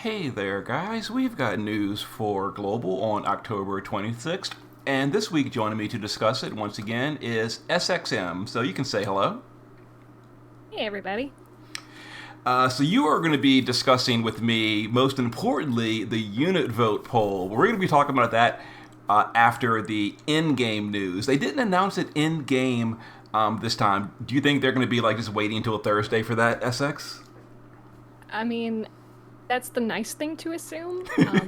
Hey there, guys. We've got news for Global on October 26th. And this week, joining me to discuss it once again is SXM. So you can say hello. Hey, everybody. So you are going to be discussing with me, most importantly, the unit vote poll. We're going to be talking about that after the in-game news. They didn't announce it in-game this time. Do you think they're going to be like just waiting until Thursday for that, SX? I mean, that's the nice thing to assume,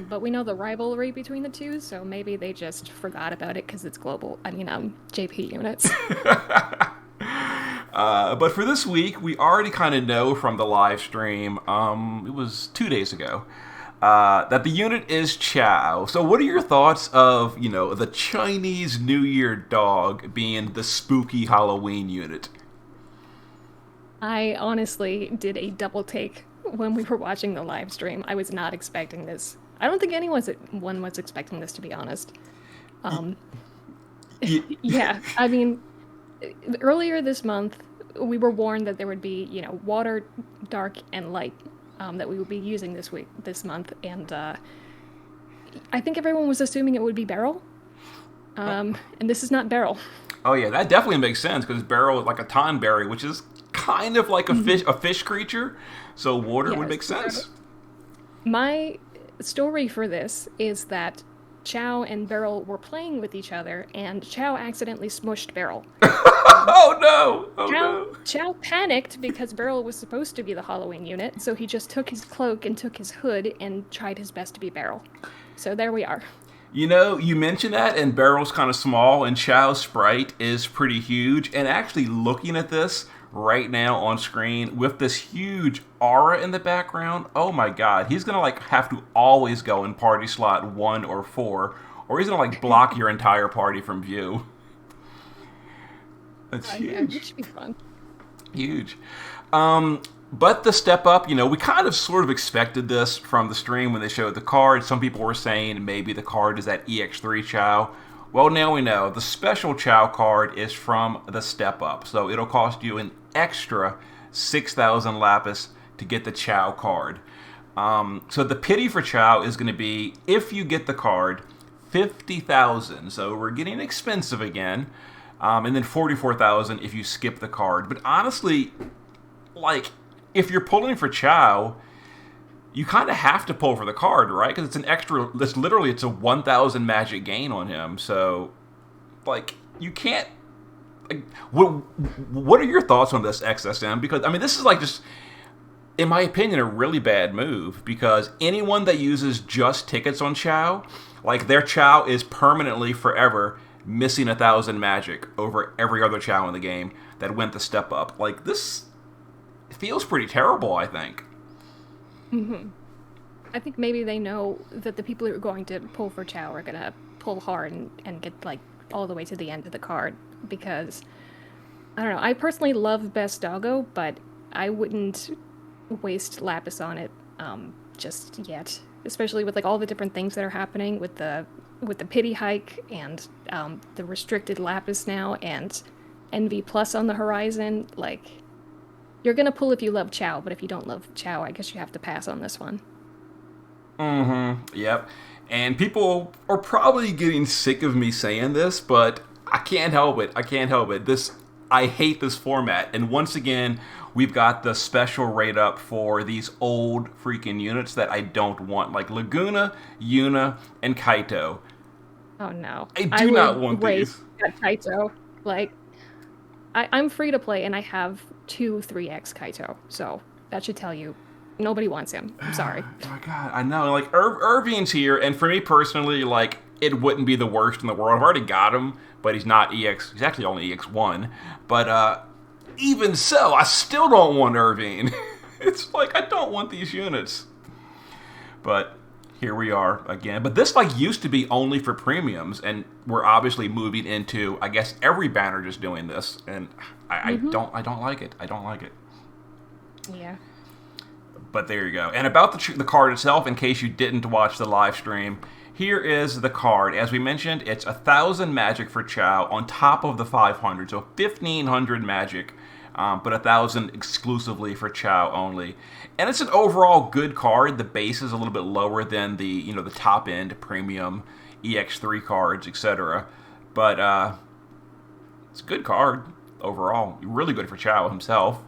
but we know the rivalry between the two, so maybe they just forgot about it because it's global. JP units. But for this week, we already kind of know from the live stream, it was 2 days ago, that the unit is Chow. So what are your thoughts of, the Chinese New Year dog being the spooky Halloween unit? I honestly did a double take when we were watching the live stream. I was not expecting this. I don't think one was expecting this, to be honest. Um, Y- yeah, earlier this month, we were warned that there would be, water, dark, and light that we would be using this month, and I think everyone was assuming it would be Beryl, and this is not Beryl. Oh yeah, that definitely makes sense because Barrel is like a tonberry, which is kind of like a fish creature. So water would Yes. make sense. My story for this is that Chow and Beryl were playing with each other, and Chow accidentally smushed Beryl. Um, Oh no! Oh Chow no! Chow panicked because Beryl was supposed to be the Halloween unit, so he just took his cloak and took his hood and tried his best to be Beryl. So there we are. You mentioned that, and Barrel's kind of small, and Chow's sprite is pretty huge. And actually, looking at this right now on screen with this huge aura in the background, oh my god, he's gonna like have to always go in party slot 1 or 4, or he's gonna like block your entire party from view. That's Yeah, it huge. should be fun. Huge. But the step up, we kind of sort of expected this from the stream when they showed the card. Some people were saying maybe the card is that EX3 Chow. Well, now we know the special Chow card is from the step up. So it'll cost you an extra 6,000 lapis to get the Chow card. So the pity for Chow is going to be if you get the card, 50,000. So we're getting expensive again. And then 44,000 if you skip the card. But honestly, like, if you're pulling for Chow, you kind of have to pull for the card, right? Because it's an extra. It's a 1,000 magic gain on him. So, like, you can't. Like, what are your thoughts on this XSM? Because I mean, this is like just, in my opinion, a really bad move. Because anyone that uses just tickets on Chow, like their Chow is permanently forever missing 1,000 magic over every other Chow in the game that went the step up. Like this feels pretty terrible, I think. hmm I think maybe they know that the people who are going to pull for Chow are gonna pull hard and get like all the way to the end of the card because I don't know. I personally love Best Doggo, but I wouldn't waste Lapis on it just yet. Especially with like all the different things that are happening with the pity hike and the restricted Lapis now and Envy Plus on the horizon. Like you're gonna pull if you love Chow, but if you don't love Chow, I guess you have to pass on this one. Yep. And people are probably getting sick of me saying this, but I can't help it. I can't help it. I hate this format. And once again, we've got the special rate up for these old freaking units that I don't want, like Laguna, Yuna, and Kaito. Oh no. I I do not would want rate these. that Kaito. Like I'm free to play and I have two 3x Kaito. So that should tell you nobody wants him. I'm sorry. Oh my god, I know. Like Irving's here, and for me personally, like it wouldn't be the worst in the world. I've already got him, but he's not EX. He's actually only EX1. But even so, I still don't want Irving. It's like I don't want these units. But here we are again. But this like used to be only for premiums, and we're obviously moving into I guess every banner just doing this, and hmm I don't like it. I don't like it. Yeah. But there you go. And about the card itself, in case you didn't watch the live stream, here is the card. As we mentioned, it's 1,000 magic for Chow on top of the 500, so 1,500 magic but 1,000 exclusively for Chow only. And it's an overall good card. The base is a little bit lower than the the top end premium EX3 cards, etc. But it's a good card overall. Really good for Chow himself.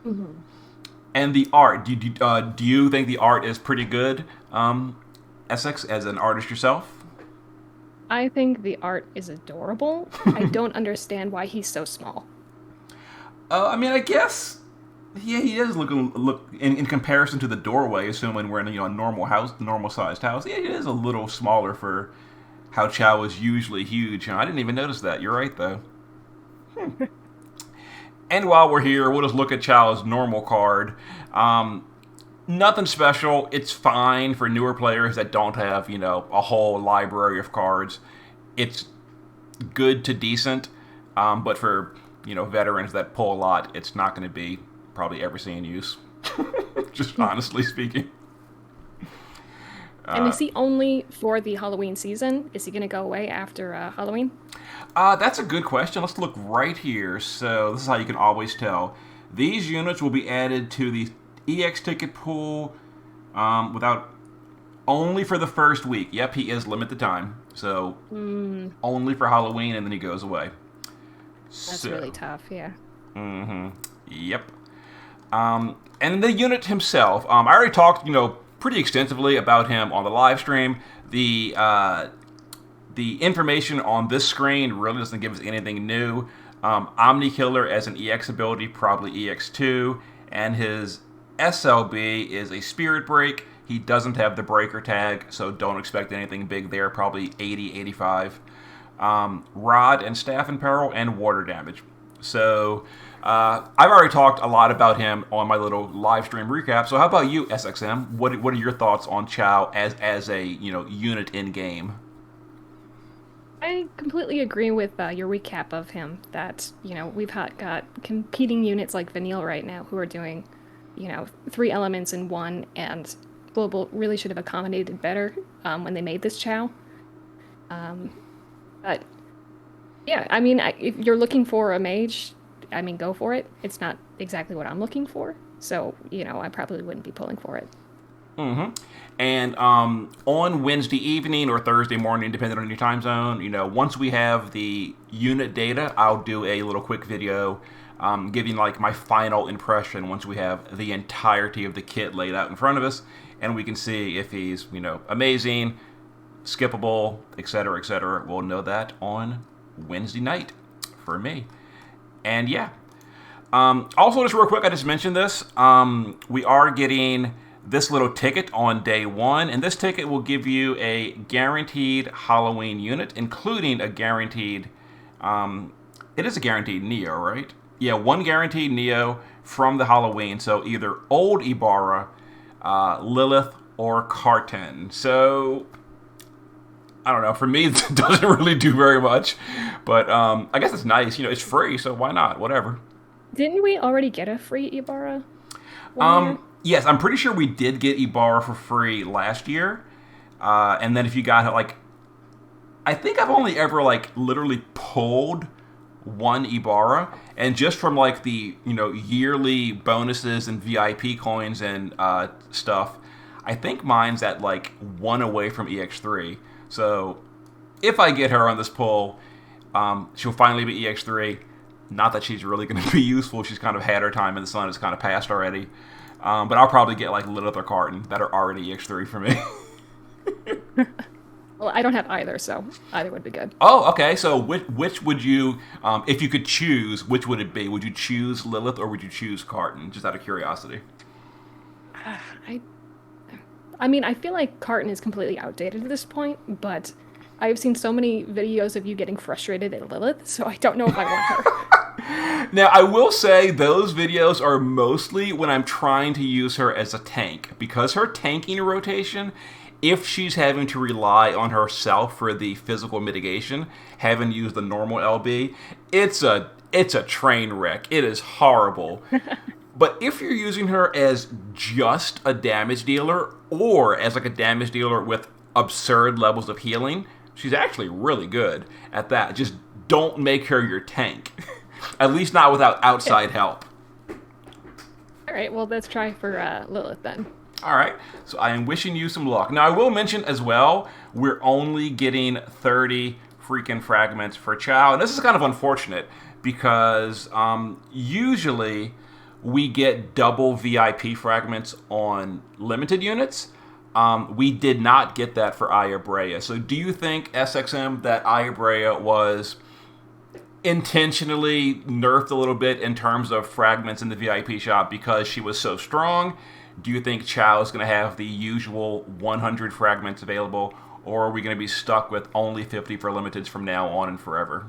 Hmm. And the art. Do you think the art is pretty good, Essex, as an artist yourself? I think the art is adorable. I don't understand why he's so small. I mean, I guess, yeah, he is look in comparison to the doorway. Assuming we're in a normal house, normal sized house. Yeah, he is a little smaller for how Chow is usually huge. I didn't even notice that. You're right, though. And while we're here, we'll just look at Chow's normal card. Nothing special. It's fine for newer players that don't have, a whole library of cards. It's good to decent. But for, veterans that pull a lot, it's not going to be probably ever seen use. Just honestly speaking. And is he only for the Halloween season? Is he going to go away after Halloween? That's a good question. Let's look right here. So this is how you can always tell. These units will be added to the EX ticket pool without only for the first week. Yep, he is limited time. So only for Halloween, and then he goes away. That's really tough, yeah. Yep. And the unit himself, I already talked, pretty extensively about him on the live stream. The information on this screen really doesn't give us anything new. Omni Killer as an EX ability, probably EX2, and his SLB is a Spirit Break. He doesn't have the Breaker tag, so don't expect anything big there, probably 80, 85. Rod and Staff in Peril, and Water Damage. So I've already talked a lot about him on my little live stream recap. So how about you, SXM? What are your thoughts on Chow as a unit in game? I completely agree with your recap of him that, we've got competing units like Vanille right now who are doing, 3 elements in one, and Global really should have accommodated better when they made this Chow. But, yeah, I mean, if you're looking for a mage, I mean, go for it. It's not exactly what I'm looking for, so, I probably wouldn't be pulling for it. And on Wednesday evening or Thursday morning, depending on your time zone, once we have the unit data, I'll do a little quick video giving like my final impression once we have the entirety of the kit laid out in front of us, and we can see if he's, amazing, skippable, etc., etc. We'll know that on Wednesday night for me. And yeah. Also, just real quick, I just mentioned this. We are getting this little ticket on day 1, and this ticket will give you a guaranteed Halloween unit, including a guaranteed, it is a guaranteed Neo, right? Yeah, 1 guaranteed Neo from the Halloween, so either old Ibarra, Lilith, or Carton. So, I don't know, for me, it doesn't really do very much, but I guess it's nice, it's free, so why not, whatever. Didn't we already get a free Ibarra? Yes, I'm pretty sure we did get Ibarra for free last year. And then if you got it, I think I've only ever, literally pulled 1 Ibarra. And just from, the, yearly bonuses and VIP coins and stuff, I think mine's at, 1 away from EX3. So, if I get her on this pull, she'll finally be EX3. Not that she's really going to be useful. She's kind of had her time in the sun. It's kind of passed already. But I'll probably get Lilith or Carton that are already EX3 for me. Well, I don't have either, so either would be good. Oh, okay. So which would you, if you could choose, which would it be? Would you choose Lilith or would you choose Carton? Just out of curiosity. I mean, I feel like Carton is completely outdated at this point, but I've seen so many videos of you getting frustrated at Lilith, so I don't know if I want her. Now, I will say those videos are mostly when I'm trying to use her as a tank, because her tanking rotation, if she's having to rely on herself for the physical mitigation, having used the normal LB, it's a train wreck. It is horrible. But if you're using her as just a damage dealer, or as a damage dealer with absurd levels of healing, she's actually really good at that. Just don't make her your tank. At least not without outside help. All right, well, let's try for Lilith then. All right, so I am wishing you some luck. Now, I will mention as well, we're only getting 30 freaking fragments for Chow. And this is kind of unfortunate because usually we get double VIP fragments on limited units. We did not get that for Aya Brea. So do you think, SXM, that Aya Brea was intentionally nerfed a little bit in terms of fragments in the VIP shop because she was so strong? Do you think Chow is going to have the usual 100 fragments available, or are we going to be stuck with only 50 for limiteds from now on and forever?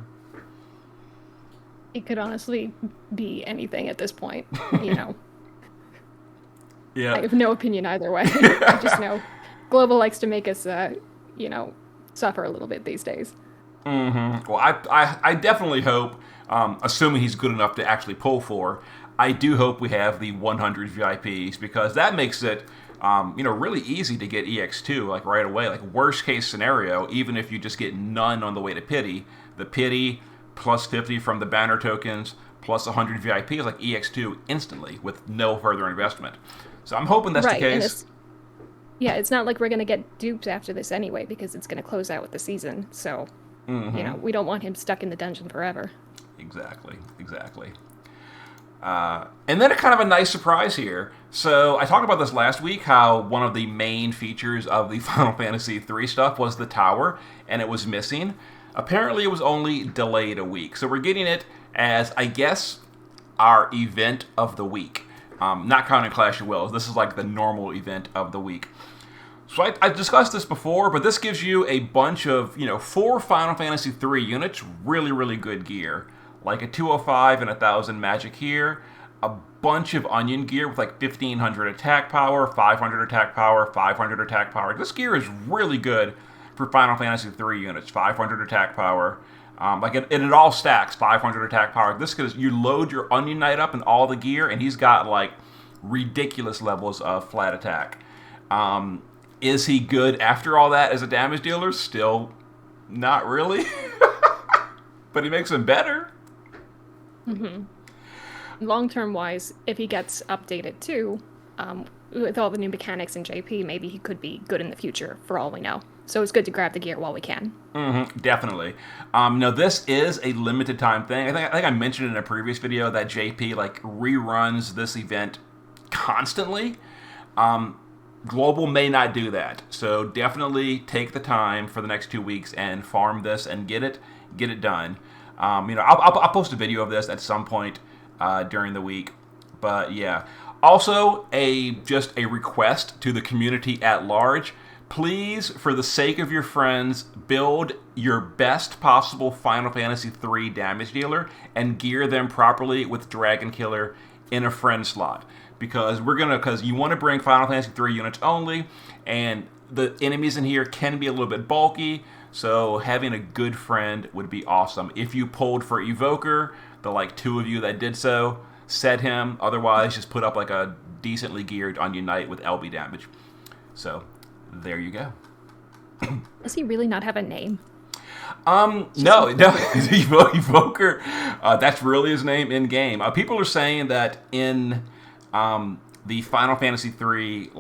It could honestly be anything at this point, Yeah. I have no opinion either way. I just know Global likes to make us, suffer a little bit these days. Mm-hmm. Well, I definitely hope, assuming he's good enough to actually pull for, I do hope we have the 100 VIPs because that makes it, really easy to get EX2 like right away. Like worst case scenario, even if you just get none on the way to Pity, the Pity plus 50 from the banner tokens plus 100 VIP is like EX2 instantly with no further investment. So I'm hoping that's the case. It's not like we're going to get duped after this anyway because it's going to close out with the season. So, we don't want him stuck in the dungeon forever. Exactly. And then a kind of a nice surprise here. So I talked about this last week, how one of the main features of the Final Fantasy III stuff was the tower, and it was missing. Apparently it was only delayed a week. So we're getting it as, I guess, our event of the week. Not counting Clash of Wills. This is like the normal event of the week. So I discussed this before, but this gives you a bunch of, 4 Final Fantasy III units, really, really good gear. Like a 205 and 1,000 magic here. A bunch of onion gear with like 1,500 attack power, 500 attack power, 500 attack power. This gear is really good for Final Fantasy III units. 500 attack power. It all stacks, 500 attack power. This because you load your Onion Knight up in all the gear, and he's got like ridiculous levels of flat attack. Is he good after all that as a damage dealer? Still, not really. But he makes him better. Mm-hmm. Long-term wise, if he gets updated too, with all the new mechanics in JP, maybe he could be good in the future, for all we know. So it's good to grab the gear while we can. Mm-hmm, definitely. This is a limited time thing. I think I mentioned in a previous video that JP reruns this event constantly. Global may not do that, so definitely take the time for the next 2 weeks and farm this and get it done. I'll post a video of this at some point during the week, but yeah. Also, just a request to the community at large. Please, for the sake of your friends, build your best possible Final Fantasy III damage dealer and gear them properly with Dragon Killer in a friend slot. Because you want to bring Final Fantasy III units only, and the enemies in here can be a little bit bulky, so having a good friend would be awesome. If you pulled for Evoker, the 2 of you that did so, set him. Otherwise, just put up a decently geared Onion Knight with LB damage. So, there you go. Does he really not have a name? No, Evoker. That's really his name in game. People are saying that in the Final Fantasy III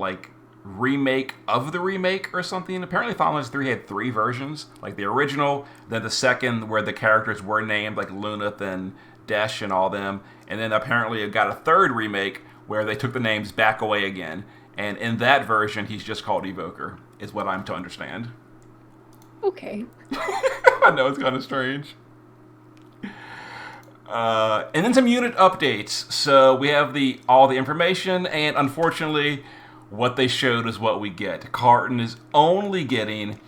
remake of the remake or something. Apparently, Final Fantasy III had 3 versions, like the original, then the second where the characters were named like Luneth and Desh and all them, and then apparently it got a 3rd remake where they took the names back away again. And in that version, he's just called Evoker, is what I'm to understand. Okay. I know, it's kind of strange. And then some unit updates. So we have all the information, and unfortunately, what they showed is what we get. Carton is only getting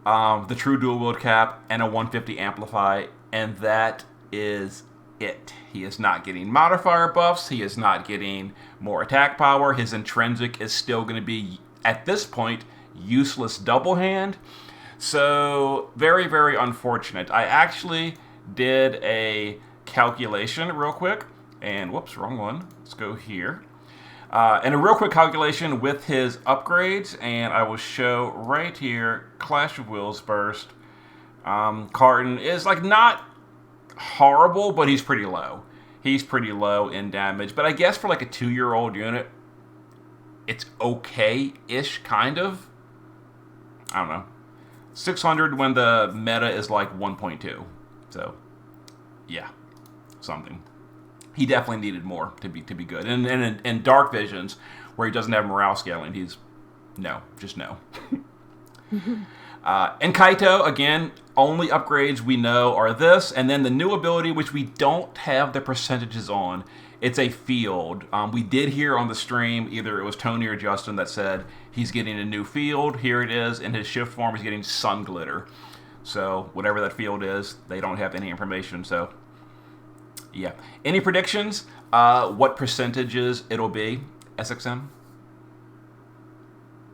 the true dual wield cap and a 150 amplify, and that is it. He is not getting modifier buffs. He is not getting more attack power. His intrinsic is still going to be, at this point, useless double hand. So, very, very unfortunate. I actually did a calculation real quick. And, whoops, wrong one. Let's go here. And a real quick calculation with his upgrades. And I will show right here, Clash of Wills burst. Carton is not horrible, but he's pretty low. He's pretty low in damage. But I guess for like a 2-year-old unit, it's okay-ish, kind of. I don't know. 600 when the meta is like 1.2. So, yeah, something. He definitely needed more to be good. And in Dark Visions, where he doesn't have morale scaling, he's just no. And Kaito, again, only upgrades we know are this, and then the new ability, which we don't have the percentages on. It's a field. We did hear on the stream, either it was Tony or Justin that said he's getting a new field. Here it is. In his shift form, he's getting Sun Glitter. So whatever that field is, they don't have any information. So, yeah. Any predictions? What percentages it'll be, SXM?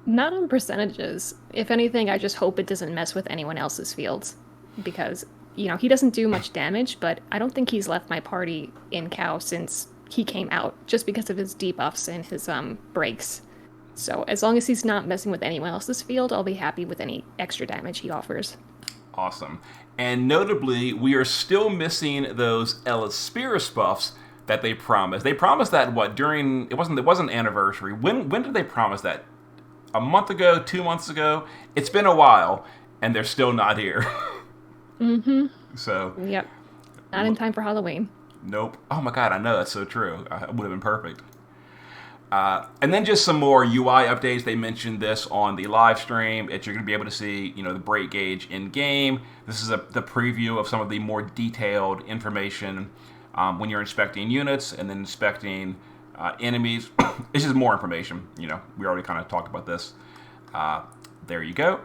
Not on percentages. If anything, I just hope it doesn't mess with anyone else's fields. Because, he doesn't do much damage, but I don't think he's left my party in Chow since he came out, just because of his debuffs and his breaks. So as long as he's not messing with anyone else's field, I'll be happy with any extra damage he offers. Awesome. And notably, we are still missing those Elisperis buffs that they promised. They promised that, during... It wasn't anniversary. When did they promise that? A month ago, 2 months ago? It's been a while, and they're still not here. Mm-hmm. So... Yep. Not in time for Halloween. Nope. Oh my god, I know, that's so true. It would have been perfect. And then just some more UI updates. They mentioned this on the live stream. You're going to be able to see, the break gauge in game. This is the preview of some of the more detailed information when you're inspecting units and then inspecting enemies. It's just more information. We already kind of talked about this. There you go.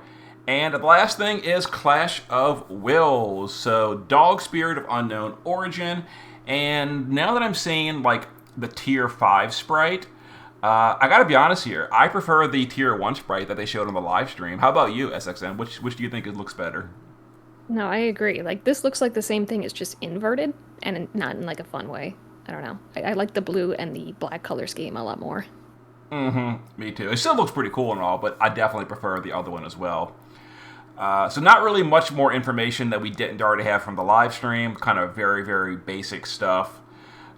And the last thing is Clash of Wills. So Dog Spirit of Unknown Origin. And now that I'm seeing like the tier 5 sprite, I gotta be honest here. I prefer the tier 1 sprite that they showed on the live stream. How about you, SXM? Which do you think looks better? No, I agree. Like, this looks like the same thing, it's just inverted, and not in like a fun way. I don't know. I like the blue and the black color scheme a lot more. Me too. It still looks pretty cool and all, but I definitely prefer the other one as well. So not really much more information that we didn't already have from the live stream. Kind of very, very basic stuff.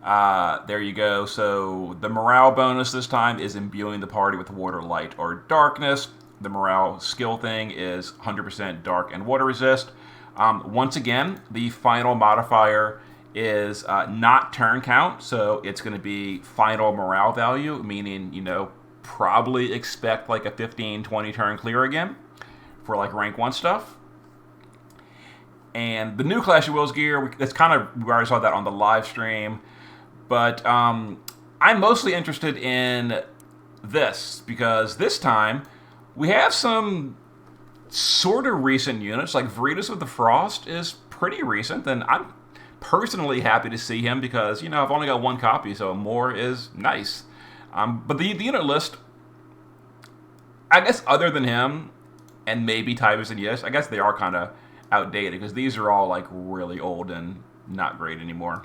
There you go. So the morale bonus this time is imbuing the party with water, light, or darkness. The morale skill thing is 100% dark and water resist. Once again, the final modifier is not turn count. So it's going to be final morale value, meaning, probably expect like a 15-20 turn clear again for like rank 1 stuff. And the new Clash of Wills gear, we already saw that on the live stream. But I'm mostly interested in this, because this time we have some sort of recent units. Like Veritas of the Frost is pretty recent, and I'm personally happy to see him because, I've only got 1 copy, so more is nice. But the unit list, I guess other than him, and maybe Tybus and Yes, I guess they are kind of outdated, because these are all like really old and not great anymore.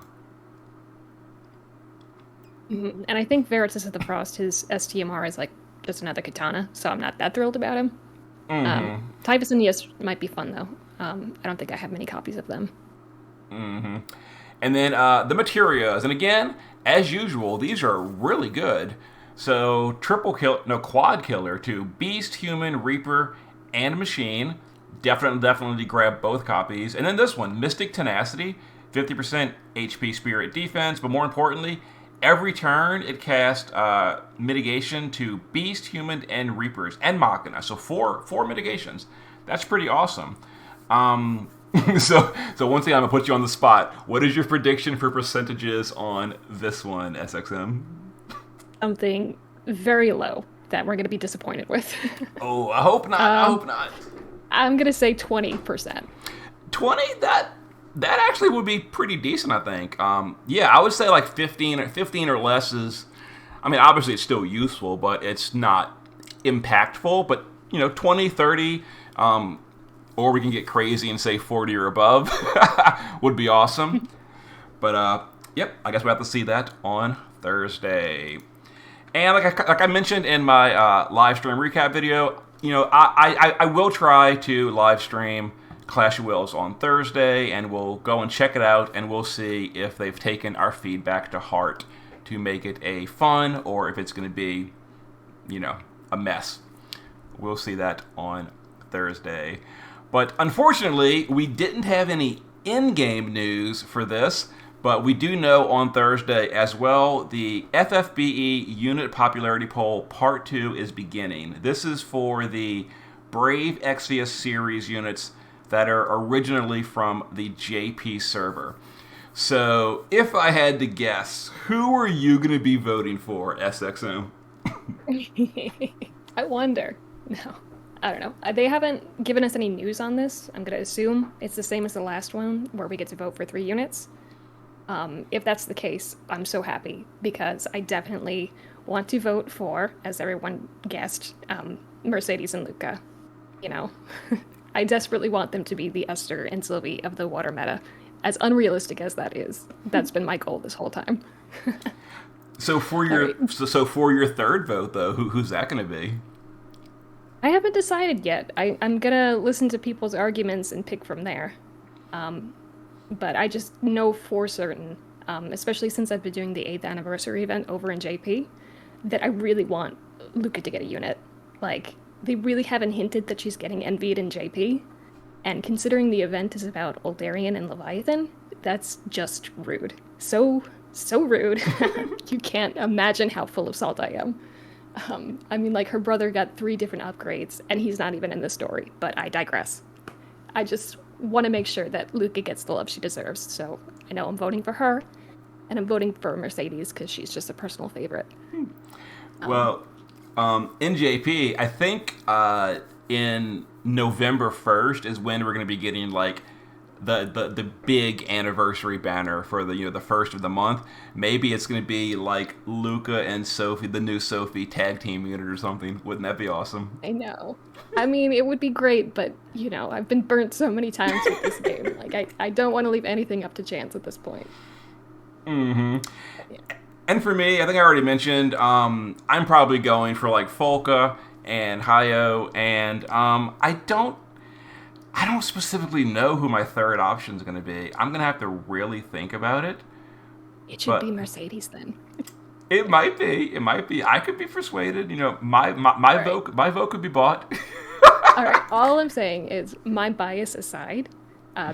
Mm-hmm. And I think Veritas of the Frost, his STMR is like just another katana, so I'm not that thrilled about him. Tybus and Yes might be fun, though. I don't think I have many copies of them. And then the Materias, and again, as usual, these are really good. So quad killer to Beast, Human, Reaper, and Machine. Definitely grab both copies. And then this one, Mystic Tenacity, 50% HP Spirit defense, but more importantly, every turn it casts mitigation to Beast, Human, and Reapers, and Machina. So four mitigations. That's pretty awesome. So once again, I'm going to put you on the spot. What is your prediction for percentages on this one, SXM? Something very low that we're going to be disappointed with. Oh, I hope not. I hope not. I'm going to say 20%. 20? That actually would be pretty decent, I think. Yeah, I would say like 15 or less is... I mean, obviously it's still useful, but it's not impactful. But, 20, 30, or we can get crazy and say 40 or above would be awesome. But, yep, I guess we'll have to see that on Thursday. And like I mentioned in my live stream recap video, I will try to live stream Clash of Wills on Thursday, and we'll go and check it out, and we'll see if they've taken our feedback to heart to make it a fun, or if it's going to be, a mess. We'll see that on Thursday. But unfortunately, we didn't have any in-game news for this, but we do know on Thursday as well, the FFBE Unit Popularity Poll Part 2 is beginning. This is for the Brave Exvius series units that are originally from the JP server. So, if I had to guess, who are you going to be voting for, SXM? I wonder. No, I don't know. They haven't given us any news on this. I'm going to assume it's the same as the last one, where we get to vote for 3 units. If that's the case, I'm so happy, because I definitely want to vote for, as everyone guessed, Mercedes and Luca. I desperately want them to be the Esther and Sylvie of the water meta. As unrealistic as that is, that's been my goal this whole time. So for your third vote, though, who's that going to be? I haven't decided yet. I'm gonna listen to people's arguments and pick from there. But I just know for certain, especially since I've been doing the 8th anniversary event over in JP, that I really want Luca to get a unit. Like, they really haven't hinted that she's getting envied in JP, and considering the event is about Oldarian and Leviathan, that's just rude. So rude. You can't imagine how full of salt I am. Her brother got 3 different upgrades, and he's not even in the story, but I digress. I just want to make sure that Luca gets the love she deserves, so I know I'm voting for her, and I'm voting for Mercedes because she's just a personal favorite. Well, in JP, I think in November 1st is when we're going to be getting the big anniversary banner for the first of the month. Maybe it's going to be like Luca and Sophie, the new Sophie tag team unit or something. Wouldn't that be awesome? I know. It would be great, but I've been burnt so many times with this game. I don't want to leave anything up to chance at this point. Mm-hmm. Yeah. And for me, I think I already mentioned, I'm probably going for Folka and Hayo, and I don't specifically know who my third option is going to be. I'm going to have to really think about it. It should be Mercedes then. It might be. I could be persuaded. My vote could be bought. All right. All I'm saying is, my bias aside,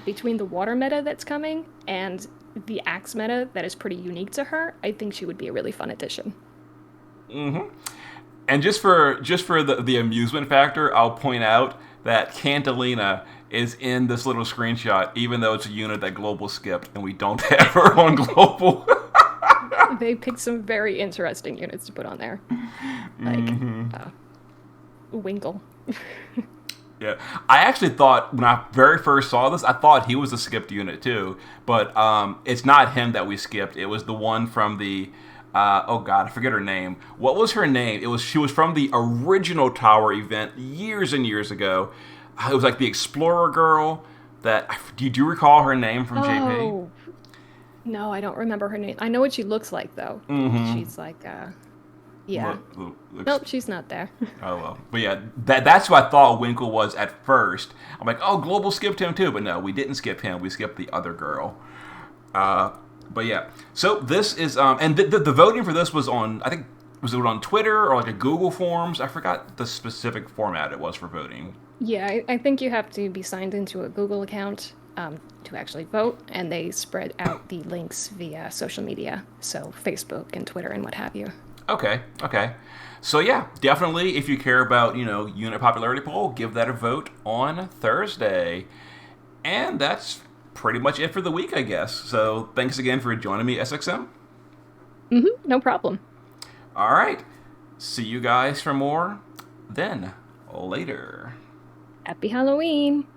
between the water meta that's coming and the axe meta that is pretty unique to her, I think she would be a really fun addition. Mm-hmm. And just for the amusement factor, I'll point out that Cantalina is in this little screenshot, even though it's a unit that Global skipped, and we don't have her on Global. They picked some very interesting units to put on there. Winkle. Yeah, I actually thought when I very first saw this, I thought he was a skipped unit too, but it's not him that we skipped. It was the one from the oh god, I forget her name. What was her name? She was from the original Tower event years and years ago. It was like the Explorer girl. Do you recall her name from JP? No, I don't remember her name. I know what she looks like though. Mm-hmm. She's yeah. Nope, she's not there. Oh well, but yeah, that's what I thought Winkle was at first. I'm like, oh, Global skipped him too, but no, we didn't skip him. We skipped the other girl. But yeah, so this is and the voting for this was on, I think, was it on Twitter or a Google Forms? I forgot the specific format it was for voting. Yeah, I think you have to be signed into a Google account to actually vote, and they spread out the links via social media, so Facebook and Twitter and what have you. Okay. So yeah, definitely if you care about, unit popularity poll, give that a vote on Thursday. And that's pretty much it for the week, I guess. So thanks again for joining me, SXM. Mm-hmm, no problem. All right. See you guys for more then later. Happy Halloween.